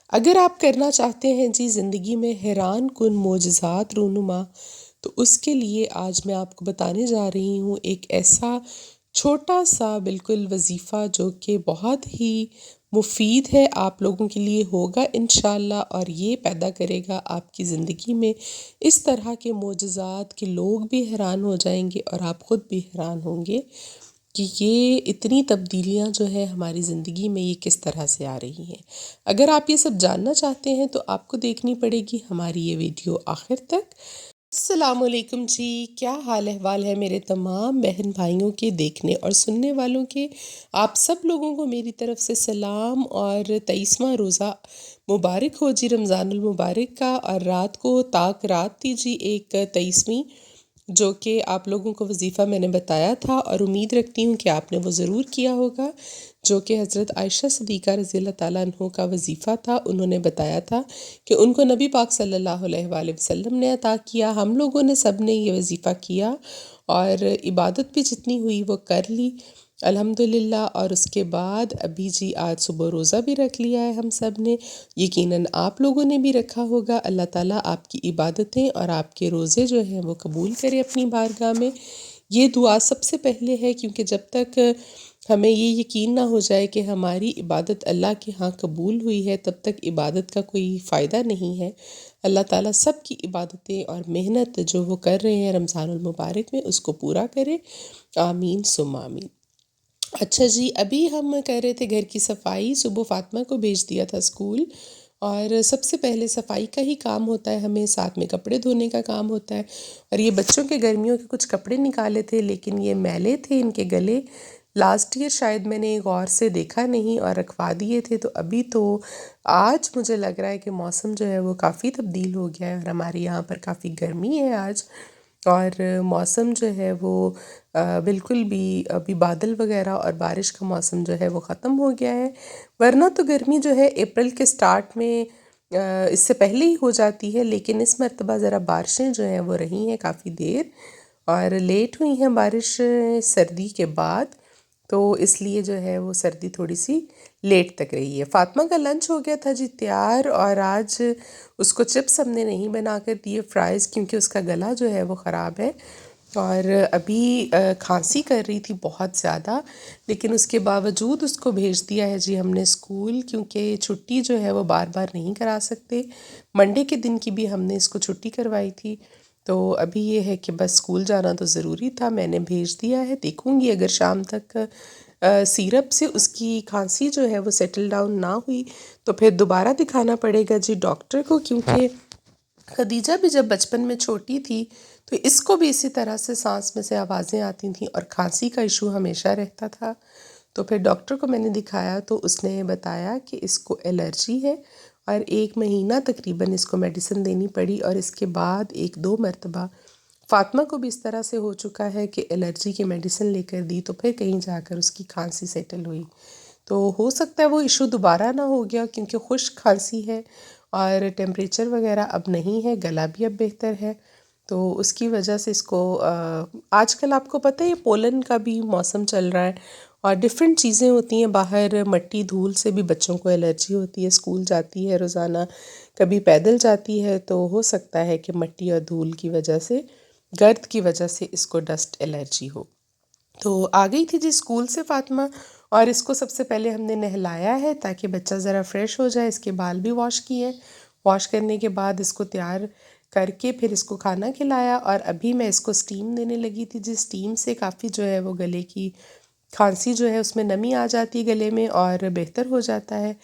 अगर आप करना चाहते हैं जी ज़िंदगी में हैरान कुन मोजज़ात रूनुमा, तो उसके लिए आज मैं आपको बताने जा रही हूँ एक ऐसा छोटा-सा बिल्कुल वज़ीफ़ा जो कि बहुत ही मुफ़ीद है, आप लोगों के लिए होगा इंशाअल्लाह और ये पैदा करेगा आपकी ज़िंदगी में इस तरह के मोजज़ात कि लोग भी हैरान हो जाएँगे और आप ख़ुद भी हैरान होंगे कि ये इतनी तब्दीलियाँ जो है हमारी ज़िंदगी में ये किस तरह से आ रही हैं। अगर आप ये सब जानना चाहते हैं तो आपको देखनी पड़ेगी हमारी ये वीडियो आखिर तक। अस्सलामुअलैकुम जी, क्या हाल अहवाल है मेरे तमाम बहन भाइयों के, देखने और सुनने वालों के। आप सब लोगों को मेरी तरफ से सलाम और 23वां रोज़ा मुबारक हो जी, रमज़ानुल मुबारक का। और रात को ताक रात थी जी एक 23वीं, जो कि आप लोगों को वज़ीफ़ा मैंने बताया था और उम्मीद रखती हूँ कि आपने वो ज़रूर किया होगा, जो कि हज़रत आयशा सिद्दीक़ा रज़ी अल्लाह ताला अन्हो का वज़ीफ़ा था। उन्होंने बताया था कि उनको नबी पाक सल्लल्लाहु अलैहि वसल्लम ने अता किया। हम लोगों ने सब ने ये वज़ीफ़ा किया और इबादत भी जितनी हुई वो कर ली अल्हम्दुलिल्लाह। और उसके बाद अभी जी आज सुबह रोज़ा भी रख लिया है हम सब ने, यकीनन आप लोगों ने भी रखा होगा। अल्लाह ताला आपकी इबादतें और आपके रोज़े जो हैं वो कबूल करे अपनी बारगाह में। ये दुआ सबसे पहले है, क्योंकि जब तक हमें ये यकीन ना हो जाए कि हमारी इबादत अल्लाह के यहाँ कबूल हुई है, तब तक इबादत का कोई फ़ायदा नहीं है। अल्लाह ताला सब की इबादतें और मेहनत जो वो कर रहे हैं रमज़ानुल मुबारक में उसको पूरा करे, आमीन सुम्मा आमीन। अच्छा जी, अभी हम कर रहे थे घर की सफाई। सुबह फ़ातिमा को भेज दिया था स्कूल और सबसे पहले सफाई का ही काम होता है हमें, साथ में कपड़े धोने का काम होता है। और ये बच्चों के गर्मियों के कुछ कपड़े निकाले थे, लेकिन ये मैले थे इनके गले। लास्ट ईयर शायद मैंने गौर से देखा नहीं और रखवा दिए थे। तो अभी तो आज मुझे लग रहा है कि मौसम जो है वो काफ़ी तब्दील हो गया है और हमारे यहाँ पर काफ़ी गर्मी है आज। और मौसम जो है वो बिल्कुल भी अभी बादल वगैरह और बारिश का मौसम जो है वो ख़त्म हो गया है। वरना तो गर्मी जो है अप्रैल के स्टार्ट में इससे पहले ही हो जाती है, लेकिन इस मरतबा ज़रा बारिशें जो हैं वो रही हैं काफ़ी देर और लेट हुई हैं बारिश सर्दी के बाद, तो इसलिए जो है वो सर्दी थोड़ी सी लेट तक रही है। फ़ातिमा का लंच हो गया था जी तैयार और आज उसको चिप्स हमने नहीं बना कर दिए फ्राइज़, क्योंकि उसका गला जो है वो ख़राब है और अभी खांसी कर रही थी बहुत ज़्यादा। लेकिन उसके बावजूद उसको भेज दिया है जी हमने स्कूल, क्योंकि छुट्टी जो है वो बार बार नहीं करा सकते। मंडे के दिन की भी हमने इसको छुट्टी करवाई थी, तो अभी ये है कि बस स्कूल जाना तो ज़रूरी था, मैंने भेज दिया है। देखूँगी अगर शाम तक सिरप से उसकी खांसी जो है वो सेटल डाउन ना हुई तो फिर दोबारा दिखाना पड़ेगा जी डॉक्टर को, क्योंकि खदीजा भी जब बचपन में छोटी थी तो इसको भी इसी तरह से सांस में से आवाज़ें आती थीं और खांसी का इशू हमेशा रहता था। तो फिर डॉक्टर को मैंने दिखाया तो उसने बताया कि इसको एलर्जी है और 1 महीना तकरीबन इसको मेडिसिन देनी पड़ी। और इसके बाद 1-2 मरतबा फ़ातिमा को भी इस तरह से हो चुका है कि एलर्जी की मेडिसिन लेकर दी तो फिर कहीं जाकर उसकी खांसी सेटल हुई। तो हो सकता है वो इशू दोबारा ना हो गया, क्योंकि खुश्क खांसी है और टेम्परेचर वगैरह अब नहीं है, गला भी अब बेहतर है, तो उसकी वजह से इसको आजकल आपको पता है ये पोलन का भी मौसम चल रहा है और डिफरेंट चीज़ें होती हैं बाहर, मट्टी धूल से भी बच्चों को एलर्जी होती है। स्कूल जाती है रोज़ाना, कभी पैदल जाती है, तो हो सकता है कि मट्टी और धूल की वजह से, गर्द की वजह से इसको डस्ट एलर्जी हो। तो आ गई थी जी स्कूल से फ़ातिमा और इसको सबसे पहले हमने नहलाया है ताकि बच्चा ज़रा फ्रेश हो जाए। इसके बाल भी वॉश किए, वॉश करने के बाद इसको तैयार करके फिर इसको खाना खिलाया और अभी मैं इसको स्टीम देने लगी थी। जिस स्टीम से काफ़ी जो है वो गले की खांसी जो है उसमें नमी आ जाती है गले में और बेहतर हो जाता है,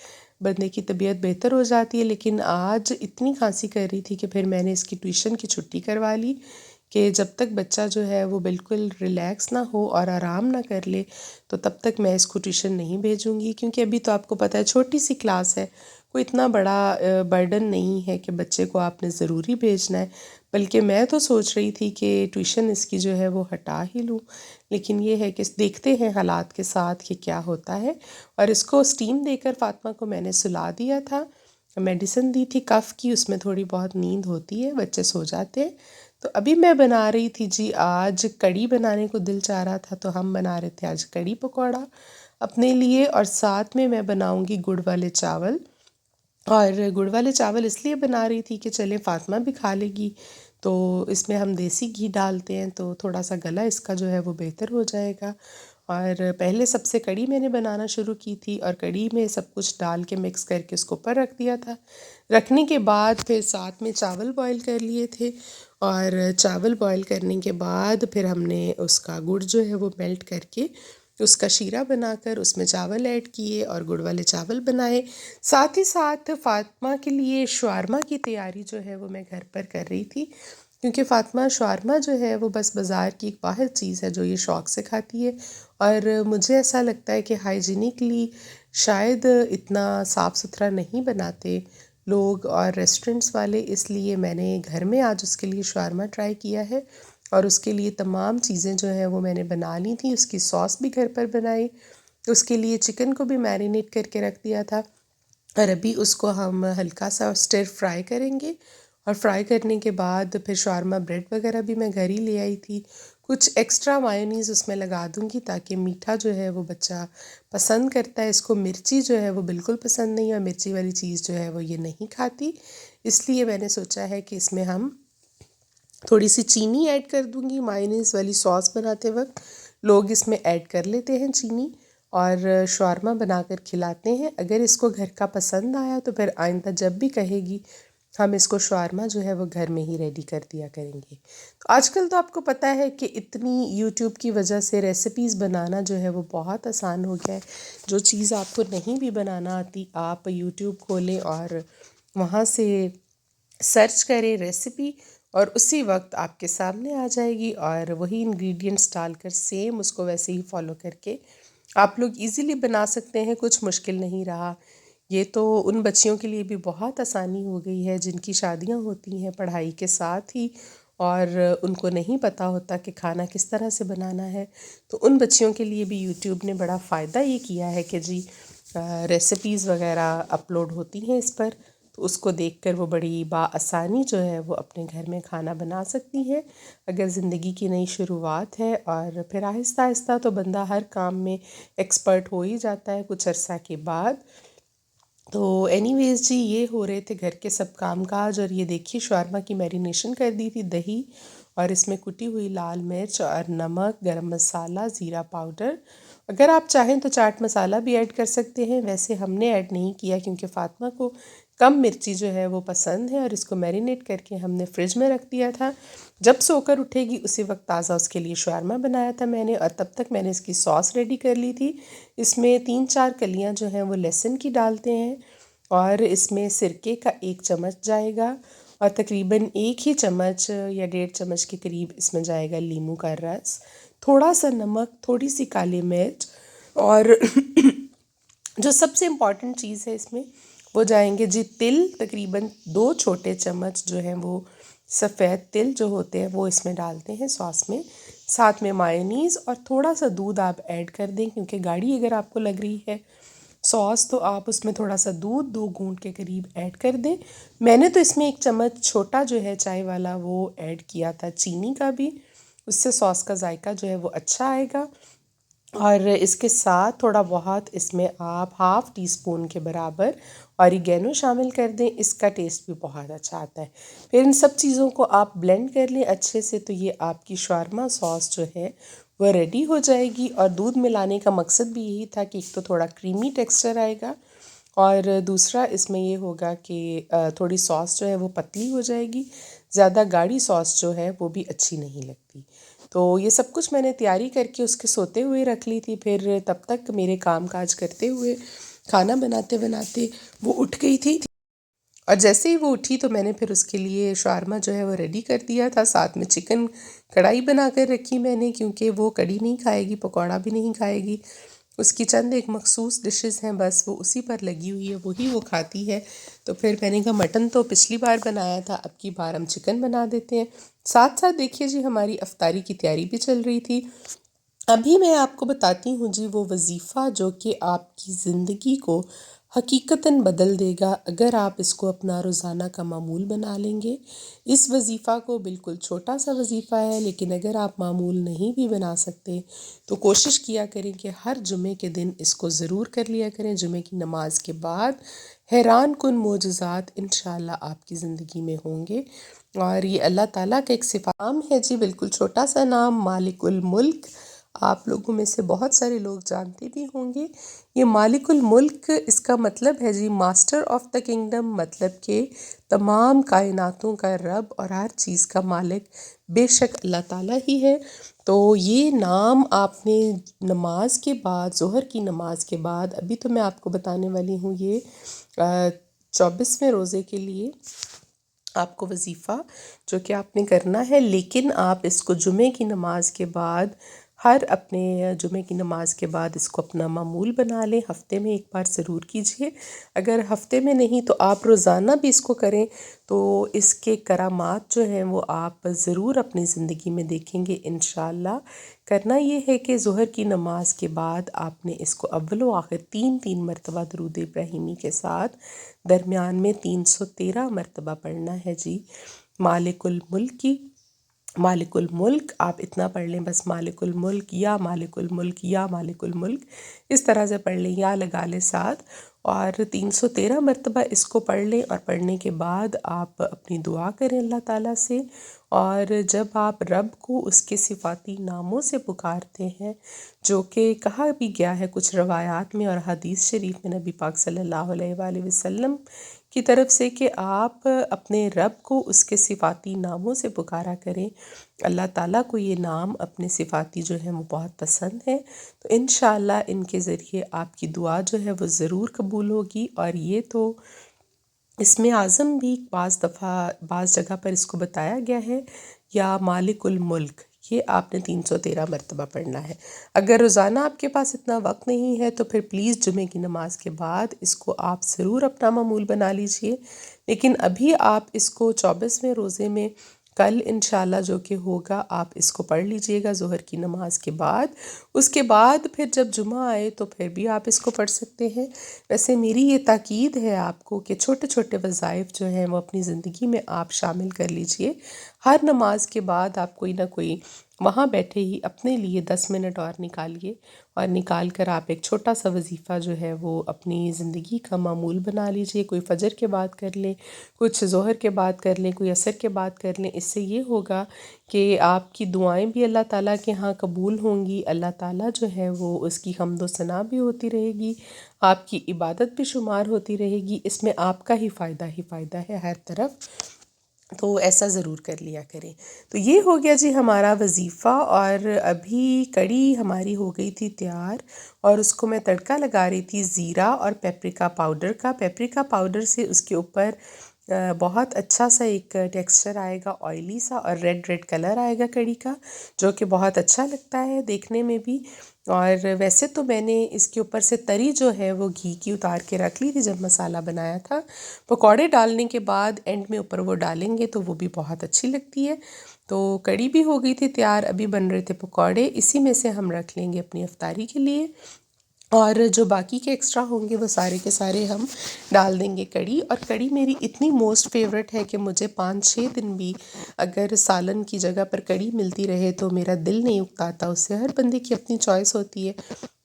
बंदे की तबीयत बेहतर हो जाती है। लेकिन आज इतनी खांसी कर रही थी कि फिर मैंने इसकी ट्यूशन की छुट्टी करवा ली कि जब तक बच्चा जो है वो बिल्कुल रिलैक्स ना हो और आराम ना कर ले तो तब तक मैं इसको ट्यूशन नहीं भेजूँगी, क्योंकि अभी तो आपको पता है छोटी सी क्लास है, कोई इतना बड़ा बर्डन नहीं है कि बच्चे को आपने ज़रूरी भेजना है। बल्कि मैं तो सोच रही थी कि ट्यूशन इसकी जो है वो हटा ही लूँ, लेकिन ये है कि देखते हैं हालात के साथ कि क्या होता है। और इसको स्टीम देकर फ़ातिमा को मैंने सुला दिया था, मेडिसिन दी थी कफ़ की, उसमें थोड़ी बहुत नींद होती है, बच्चे सो जाते हैं। तो अभी मैं बना रही थी जी, आज कढ़ी बनाने को दिल चाह रहा था तो हम बना रहे थे आज कढ़ी पकौड़ा अपने लिए और साथ में मैं बनाऊंगी गुड़ वाले चावल। और गुड़ वाले चावल इसलिए बना रही थी कि चले फ़ातिमा भी खा लेगी, तो इसमें हम देसी घी डालते हैं तो थोड़ा सा गला इसका जो है वो बेहतर हो जाएगा। और पहले सबसे कढ़ी मैंने बनाना शुरू की थी और कढ़ी में सब कुछ डाल के मिक्स करके उसको ऊपर रख दिया था। रखने के बाद फिर साथ में चावल बॉईल कर लिए थे और चावल बॉईल करने के बाद फिर हमने उसका गुड़ जो है वो मेल्ट करके उसका शीरा बनाकर उसमें चावल ऐड किए और गुड़ वाले चावल बनाए। साथ ही साथ फ़ातिमा के लिए शवारमा की तैयारी जो है वो मैं घर पर कर रही थी, क्योंकि फ़ातिमा शवारमा जो है वो बस बाज़ार की एक वाहिद चीज़ है जो ये शौक़ से खाती है। और मुझे ऐसा लगता है कि हाइजीनिकली शायद इतना साफ़ सुथरा नहीं बनाते लोग और रेस्टोरेंट्स वाले, इसलिए मैंने घर में आज उसके लिए शवारमा ट्राई किया है। और उसके लिए तमाम चीज़ें जो हैं वो मैंने बना ली थी, उसकी सॉस भी घर पर बनाई, उसके लिए चिकन को भी मैरिनेट करके रख दिया था। और अभी उसको हम हल्का सा स्टिर फ्राई करेंगे और फ्राई करने के बाद फिर शारमा ब्रेड वगैरह भी मैं घर ही ले आई थी। कुछ एक्स्ट्रा मायोनीज़ उसमें लगा दूँगी ताकि मीठा जो है वो बच्चा पसंद करता है, इसको मिर्ची जो है वो बिल्कुल पसंद नहीं है और मिर्ची वाली चीज़ जो है वो ये नहीं खाती। इसलिए मैंने सोचा है कि इसमें हम थोड़ी सी चीनी ऐड कर दूँगी। मायोनीज़ वाली सॉस बनाते वक्त लोग इसमें ऐड कर लेते हैं चीनी और शवारमा बनाकर खिलाते हैं। अगर इसको घर का पसंद आया तो फिर आइंदा जब भी कहेगी हम इसको शवारमा जो है वो घर में ही रेडी कर दिया करेंगे। तो आजकल तो आपको पता है कि इतनी यूट्यूब की वजह से रेसिपीज़ बनाना जो है वो बहुत आसान हो गया है। जो चीज़ आपको नहीं भी बनाना आती आप यूट्यूब खोलें और वहाँ से सर्च करें रेसिपी और उसी वक्त आपके सामने आ जाएगी और वही इंग्रेडिएंट्स डालकर सेम उसको वैसे ही फॉलो करके आप लोग इजीली बना सकते हैं। कुछ मुश्किल नहीं रहा। ये तो उन बच्चियों के लिए भी बहुत आसानी हो गई है जिनकी शादियां होती हैं पढ़ाई के साथ ही और उनको नहीं पता होता कि खाना किस तरह से बनाना है। तो उन बच्चियों के लिए भी यूट्यूब ने बड़ा फ़ायदा ये किया है कि जी रेसिपीज़ वगैरह अपलोड होती हैं इस पर, तो उसको देखकर वो बड़ी बाआसानी जो है वो अपने घर में खाना बना सकती हैं। अगर ज़िंदगी की नई शुरुआत है और फिर आहिस्ता आहिस्ता तो बंदा हर काम में एक्सपर्ट हो ही जाता है कुछ अरसा के बाद। तो एनीवेज़ जी ये हो रहे थे घर के सब काम काज और ये देखिए शवारमा की मैरिनेशन कर दी थी दही और इसमें कुटी हुई लाल मिर्च और नमक, गरम मसाला, ज़ीरा पाउडर। अगर आप चाहें तो चाट मसाला भी ऐड कर सकते हैं, वैसे हमने ऐड नहीं किया क्योंकि फ़ातिमा को कम मिर्ची जो है वो पसंद है और इसको मैरिनेट करके हमने फ्रिज में रख दिया था। जब सोकर उठेगी उसी वक्त ताज़ा उसके लिए शवारमा बनाया था मैंने और तब तक मैंने इसकी सॉस रेडी कर ली थी। इसमें 3-4 कलियां जो हैं वो लहसुन की डालते हैं और इसमें सिरके का 1 चम्मच जाएगा और तकरीबन 1 ही चम्मच या 1.5 चम्मच के करीब इसमें जाएगा नींबू का रस, थोड़ा सा नमक, थोड़ी सी काली मिर्च और जो सबसे इम्पॉर्टेंट चीज़ है इसमें वो जाएंगे जी तिल, तकरीबन 2 छोटे चम्मच जो हैं वो सफ़ेद तिल जो होते हैं वो इसमें डालते हैं सॉस में। साथ में मायोनीज़ और थोड़ा सा दूध आप ऐड कर दें क्योंकि गाढ़ी अगर आपको लग रही है सॉस तो आप उसमें थोड़ा सा दूध 2 घूंट के करीब ऐड कर दें। मैंने तो इसमें 1 चम्मच छोटा जो है चाय वाला वो ऐड किया था चीनी का भी, उससे सॉस का जायका जो है वो अच्छा आएगा। और इसके साथ थोड़ा बहुत इसमें आप हाफ़ टी स्पून के बराबर ऑरिगेनो शामिल कर दें, इसका टेस्ट भी बहुत अच्छा आता है। फिर इन सब चीज़ों को आप ब्लेंड कर लें अच्छे से तो ये आपकी शवारमा सॉस जो है वो रेडी हो जाएगी। और दूध मिलाने का मकसद भी यही था कि एक तो थोड़ा क्रीमी टेक्सचर आएगा और दूसरा इसमें ये होगा कि थोड़ी सॉस जो है वो पतली हो जाएगी, ज़्यादा गाढ़ी सॉस जो है वो भी अच्छी नहीं लगती। तो ये सब कुछ मैंने तैयारी करके उसके सोते हुए रख ली थी। फिर तब तक मेरे काम काज करते हुए खाना बनाते बनाते वो उठ गई थी और जैसे ही वो उठी तो मैंने फिर उसके लिए शारमा जो है वो रेडी कर दिया था। साथ में चिकन कढ़ाई बना कर रखी मैंने क्योंकि वो कढ़ी नहीं खाएगी, पकौड़ा भी नहीं खाएगी। उसकी चंद एक मखसूस डिशेस हैं बस वो उसी पर लगी हुई है, वही वो खाती है। तो फिर मैंने कहा मटन तो पिछली बार बनाया था, अब की बार हम चिकन बना देते हैं। साथ साथ देखिए जी हमारी अफ्तारी की तैयारी भी चल रही थी। अभी मैं आपको बताती हूँ जी वो वज़ीफ़ा जो कि आपकी ज़िंदगी को हकीकतन बदल देगा अगर आप इसको अपना रोज़ाना का मामूल बना लेंगे। इस वज़ीफ़ा को बिल्कुल छोटा सा वज़ीफ़ा है लेकिन अगर आप मामूल नहीं भी बना सकते तो कोशिश किया करें कि हर जुमे के दिन इसको ज़रूर कर लिया करें। जुमे की नमाज के बाद हैरान कुन मोजज़ात इंशाअल्लाह आपकी ज़िंदगी में होंगे। और ये अल्लाह ताला का एक नाम है जी, बिल्कुल छोटा सा नाम, मालिकुल मुल्क। आप लोगों में से बहुत सारे लोग जानते भी होंगे। ये मालिकुल मुल्क, इसका मतलब है जी मास्टर ऑफ द किंगडम, मतलब कि तमाम कायनातों का रब और हर चीज़ का मालिक बेशक अल्लाह ताला ही है। तो ये नाम आपने नमाज के बाद, ज़ोहर की नमाज के बाद, अभी तो मैं आपको बताने वाली हूँ ये 24वें रोज़े के लिए आपको वजीफ़ा जो कि आपने करना है, लेकिन आप इसको जुमे की नमाज के बाद, हर अपने जुमे की नमाज के बाद इसको अपना मामूल बना लें। हफ्ते में एक बार ज़रूर कीजिए। अगर हफ्ते में नहीं तो आप रोज़ाना भी इसको करें, तो इसके करामात जो हैं वो आप ज़रूर अपनी ज़िंदगी में देखेंगे इंशाअल्लाह। करना ये है कि ज़ोहर की नमाज के बाद आपने इसको अव्वल व आखिर 3 मरतबा दरूद इब्राहिमी के साथ दरमियान में 313 मरतबा पढ़ना है जी। मालिकुल मुल्क की, मालिकुल मुल्क आप इतना पढ़ लें बस, मालिकुल मुल्क या मालिकुल मुल्क या मालिकुल मुल्क, इस तरह से पढ़ लें, या लगा लें साथ, और 313 मरतबा इसको पढ़ लें। और पढ़ने के बाद आप अपनी दुआ करें अल्लाह ताला से। और जब आप रब को उसके सिफ़ाती नामों से पुकारते हैं, जो कि कहा भी गया है कुछ रवायात में और हदीस शरीफ में नबी पाक सल्लल्लाहु अलैहि वसल्लम की तरफ से, कि आप अपने रब को उसके सिफ़ाती नामों से पुकारा करें। अल्लाह ताला को ये नाम अपने सिफ़ाती जो हैं वो बहुत पसंद है। तो इंशाअल्लाह इनके ज़रिए आपकी दुआ जो है वो ज़रूर कबूल होगी। और ये तो इसमें आज़म भी बाज़ दफ़ा बाज़ जगह पर इसको बताया गया है, या मालिकुल मुल्क, ये आपने 313 मरतबा पढ़ना है। अगर रोज़ाना आपके पास इतना वक्त नहीं है तो फिर प्लीज़ जुमे की नमाज के बाद इसको आप ज़रूर अपना मामूल बना लीजिए। लेकिन अभी आप इसको 24वें रोज़े में कल इंशाल्लाह जो कि होगा, आप इसको पढ़ लीजिएगा ज़ोहर की नमाज के बाद। उसके बाद फिर जब जुमा आए तो फिर भी आप इसको पढ़ सकते हैं। वैसे मेरी ये ताकीद है आपको कि छोटे छोटे वज़ाइफ जो हैं वो अपनी ज़िंदगी में आप शामिल कर लीजिए। हर नमाज के बाद आप कोई ना कोई वहाँ बैठे ही अपने लिए 10 मिनट और निकालिए, और निकाल कर आप एक छोटा सा वजीफ़ा जो है वो अपनी ज़िंदगी का मामूल बना लीजिए। कोई फ़जर के बाद कर लें, कुछ ज़ोहर के बाद कर लें, कोई असर के बाद कर लें। इससे ये होगा कि आपकी दुआएं भी अल्लाह ताला के यहाँ कबूल होंगी। अल्लाह ताला जो है वो उसकी हम्द व सना भी होती रहेगी, आपकी इबादत भी शुमार होती रहेगी। इसमें आपका ही फ़ायदा है हर तरफ। तो ऐसा ज़रूर कर लिया करें। तो ये हो गया जी हमारा वजीफ़ा। और अभी कड़ी हमारी हो गई थी तैयार, और उसको मैं तड़का लगा रही थी ज़ीरा और पेपरिका पाउडर का। पेपरिका पाउडर से उसके ऊपर बहुत अच्छा सा एक टेक्सचर आएगा, ऑयली सा, और रेड रेड कलर आएगा कड़ी का, जो कि बहुत अच्छा लगता है देखने में भी। और वैसे तो मैंने इसके ऊपर से तरी जो है वो घी की उतार के रख ली थी जब मसाला बनाया था। पकौड़े डालने के बाद एंड में ऊपर वो डालेंगे तो वो भी बहुत अच्छी लगती है। तो कड़ी भी हो गई थी तैयार, अभी बन रहे थे पकौड़े, इसी में से हम रख लेंगे अपनी अफ्तारी के लिए। और जो बाकी के एक्स्ट्रा होंगे वो सारे के सारे हम डाल देंगे कड़ी। और कड़ी मेरी इतनी मोस्ट फेवरेट है कि मुझे 5-6 दिन भी अगर सालन की जगह पर कड़ी मिलती रहे तो मेरा दिल नहीं उकताता उससे। हर बंदे की अपनी चॉइस होती है,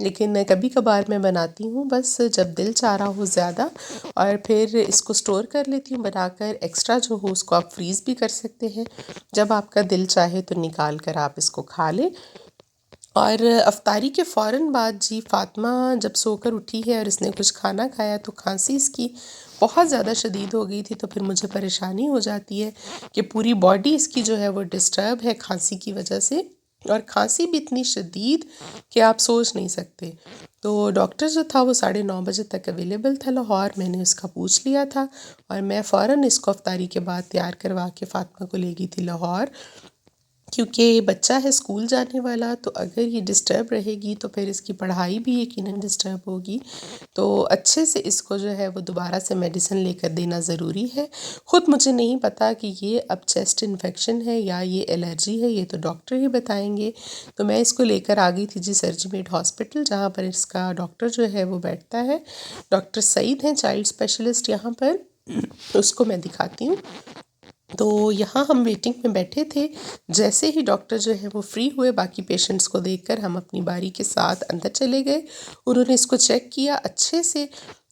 लेकिन कभी कभार मैं बनाती हूँ बस जब दिल चाह रहा हो ज़्यादा। और फिर इसको स्टोर कर लेती हूँ बनाकर। एक्स्ट्रा जो हो उसको आप फ्रीज़ भी कर सकते हैं, जब आपका दिल चाहे तो निकाल कर आप इसको खा लें। और अफ्तारी के फ़ौरन बाद जी फ़ातिमा जब सोकर उठी है और इसने कुछ खाना खाया तो खांसी इसकी बहुत ज़्यादा शदीद हो गई थी। तो फिर मुझे परेशानी हो जाती है कि पूरी बॉडी इसकी जो है वो डिस्टर्ब है खांसी की वजह से, और खांसी भी इतनी शदीद कि आप सोच नहीं सकते। तो डॉक्टर जो था वो 9:30 बजे तक अवेलेबल था लाहौर। मैंने उसका पूछ लिया था और मैं फ़ौरन इसको अफ्तारी के बाद तैयार करवा के फ़ातिमा को ले गई थी लाहौर, क्योंकि बच्चा है स्कूल जाने वाला। तो अगर ये डिस्टर्ब रहेगी तो फिर इसकी पढ़ाई भी यकीनन डिस्टर्ब होगी। तो अच्छे से इसको जो है वो दोबारा से मेडिसिन लेकर देना ज़रूरी है। ख़ुद मुझे नहीं पता कि ये अब चेस्ट इन्फेक्शन है या ये एलर्जी है, ये तो डॉक्टर ही बताएंगे। तो मैं इसको लेकर आ गई थी जी सर्जीमेट हॉस्पिटल, जहाँ पर इसका डॉक्टर जो है वो बैठता है। डॉक्टर सईद हैं, चाइल्ड स्पेशलिस्ट यहाँ पर। उसको मैं दिखाती हूँ। तो यहाँ हम वेटिंग में बैठे थे। जैसे ही डॉक्टर जो है वो फ्री हुए, बाकी पेशेंट्स को देखकर हम अपनी बारी के साथ अंदर चले गए। उन्होंने इसको चेक किया अच्छे से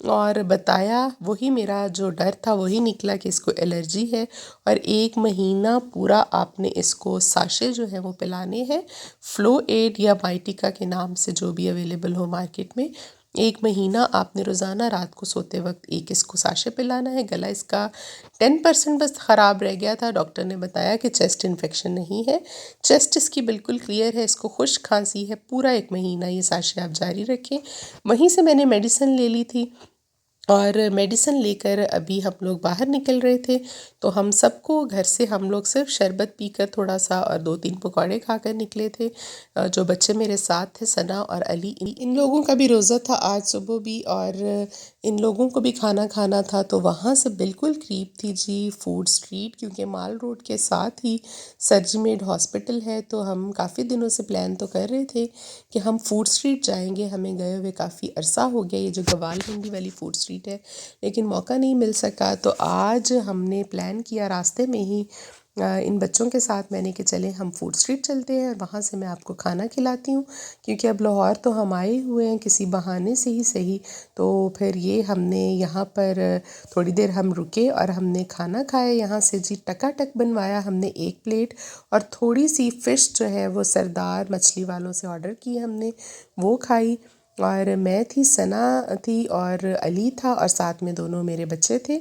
और बताया, वही मेरा जो डर था वही निकला कि इसको एलर्जी है और 1 महीना पूरा आपने इसको साशे जो है वो पिलाने हैं, फ्लो एड या माइटिका के नाम से जो भी अवेलेबल हो मार्केट में। 1 महीना आपने रोज़ाना रात को सोते वक्त एक इसको साशे पिलाना है। गला इसका 10% बस ख़राब रह गया था। डॉक्टर ने बताया कि चेस्ट इन्फेक्शन नहीं है, चेस्ट इसकी बिल्कुल क्लियर है, इसको खुश्क खांसी है। पूरा 1 महीना ये साशे आप जारी रखें। वहीं से मैंने मेडिसिन ले ली थी और मेडिसिन लेकर अभी हम लोग बाहर निकल रहे थे। तो हम सबको घर से हम लोग सिर्फ शरबत पीकर थोड़ा सा और 2-3 पकौड़े खाकर निकले थे। जो बच्चे मेरे साथ थे, सना और अली, इन लोगों का भी रोज़ा था आज सुबह भी और इन लोगों को भी खाना खाना था। तो वहाँ से बिल्कुल करीब थी जी फूड स्ट्रीट, क्योंकि माल रोड के साथ ही सरजीमेड हॉस्पिटल है। तो हम काफ़ी दिनों से प्लान तो कर रहे थे कि हम फूड स्ट्रीट जाएंगे, हमें गए हुए काफ़ी अरसा हो गया, ये जो गवाल मंडी वाली फूड स्ट्रीट है, लेकिन मौका नहीं मिल सका। तो आज हमने प्लान किया रास्ते में ही इन बच्चों के साथ मैंने कि चलें हम फूड स्ट्रीट चलते हैं, वहाँ से मैं आपको खाना खिलाती हूँ, क्योंकि अब लाहौर तो हम आए हुए हैं किसी बहाने से ही सही। तो फिर ये हमने यहाँ पर थोड़ी देर हम रुके और हमने खाना खाया। यहाँ से जी टकाटक बनवाया हमने 1 प्लेट और थोड़ी सी फ़िश जो है वो सरदार मछली वालों से ऑर्डर की हमने, वो खाई। और मैं थी, सना थी और अली था और साथ में दोनों मेरे बच्चे थे।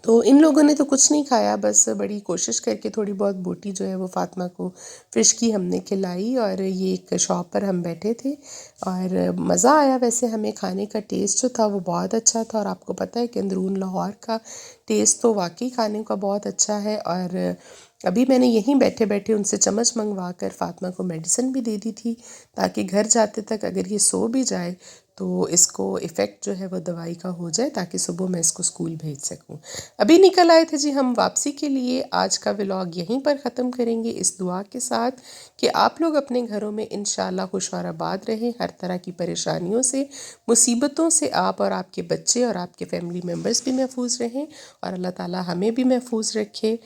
तो इन लोगों ने तो कुछ नहीं खाया, बस बड़ी कोशिश करके थोड़ी बहुत बोटी जो है वो फ़ातिमा को फ़िश की हमने खिलाई। और ये एक शॉप पर हम बैठे थे और मज़ा आया। वैसे हमें खाने का टेस्ट जो था वो बहुत अच्छा था और आपको पता है कि अंदरून लाहौर का टेस्ट तो वाकई खाने का बहुत अच्छा है। और अभी मैंने यहीं बैठे बैठे उनसे चम्मच मंगवा कर फ़ातिमा को मेडिसिन भी दे दी थी, ताकि घर जाते तक अगर ये सो भी जाए तो इसको इफ़ेक्ट जो है वो दवाई का हो जाए, ताकि सुबह मैं इसको स्कूल भेज सकूं। अभी निकल आए थे जी हम वापसी के लिए। आज का व्लॉग यहीं पर ख़त्म करेंगे इस दुआ के साथ कि आप लोग अपने घरों में इंशाल्लाह खुश और आबाद रहें, हर तरह की परेशानियों से, मुसीबतों से आप और आपके बच्चे और आपके फैमिली मेम्बर्स भी महफूज रहें और अल्लाह ताला हमें भी महफूज रखे।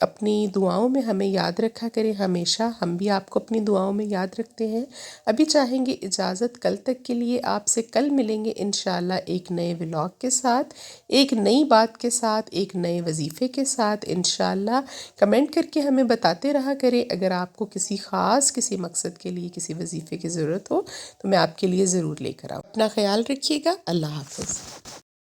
अपनी दुआओं में हमें याद रखा करें हमेशा, हम भी आपको अपनी दुआओं में याद रखते हैं। अभी चाहेंगे इजाज़त कल तक के लिए, आपसे कल मिलेंगे इंशाल्लाह एक नए व्लॉग के साथ, एक नई बात के साथ, एक नए वजीफ़े के साथ इंशाल्लाह। कमेंट करके हमें बताते रहा करें अगर आपको किसी ख़ास किसी मकसद के लिए किसी वजीफ़े की ज़रूरत हो तो मैं आपके लिए ज़रूर लेकर आऊँ। अपना ख्याल रखिएगा। अल्लाह हाफ़िज़।